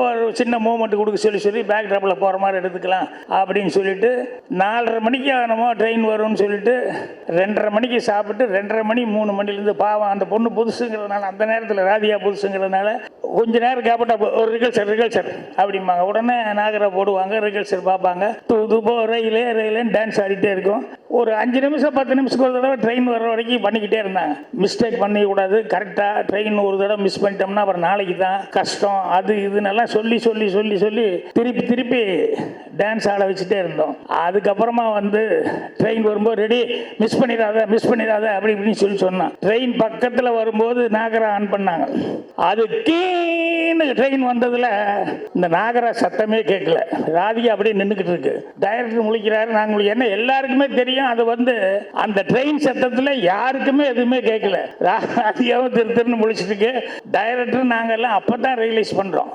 ஒரு சின்ன மூமெண்ட் கொடுக்க சொல்லி பேக் ட்ராப்பில் போகிற மாதிரி எடுத்துக்கலாம் அப்படின்னு சொல்லிட்டு 4:30 மணிக்கு நம்ம ட்ரெயின் வரும்னு சொல்லிட்டு 2:30 மணிக்கு சாப்பிட்டு 2:30 மணி 3 மணிலேருந்து பாவம் அந்த பொண்ணு புதுசுங்கிறதுனால அந்த நேரத்தில் ராதியா புதுசுங்கிறதுனால கொஞ்ச நேரம் கேப்பட்டா ஒரு ரிகல்சர் அப்படிம்பாங்க. உடனே நாகரை போடுவாங்க, ரிகல்சர் பார்ப்பாங்க, தூது போ ரயிலேன்னு டான்ஸ் ஆடிட்டே இருக்கும். ஒரு 5 நிமிஷம் 10 நிமிஷத்துக்கு ஒரு தடவை ட்ரெயின் வர்ற வரைக்கும் பண்ணிக்கிட்டே இருந்தாங்க. மிஸ்டேக் பண்ணிக்கூடாது, கரெக்டாக ட்ரெயின் ஒரு தடவை மிஸ் பண்ணிட்டோம்னா அப்புறம் நாளைக்கு தான் கஷ்டம், அது இதுன்னெல்லாம் சொல்லி திருப்பி டான்ஸ் ஆட வச்சுட்டே இருந்தோம். அதுக்கப்புறமா வந்து ட்ரெயின் வரும்போது ரெடி, மிஸ் பண்ணிடாத அப்படி இப்படின்னு சொல்லி சொன்னான். ட்ரெயின் பக்கத்தில் வரும்போது நாகரா ஆன் பண்ணாங்க. அது கீழே ட்ரெயின் வந்ததில் இந்த நாகரா சத்தமே கேட்கல. ராதிகா அப்படியே நின்றுக்கிட்டு இருக்கு. டைரக்டர் முழிக்கிறாரு, நாங்கள் என்ன எல்லாருக்குமே தெரியும், அது வந்து அந்த ட்ரெயின் சத்தத்தில் யாருக்குமே எதுவுமே கேட்கல. ராதிகாவும் திருன்னு முழிச்சிட்டு இருக்கு. டைரக்டர் நாங்கள் எல்லாம் அப்போ தான் ரியலைஸ் பண்ணுறோம்.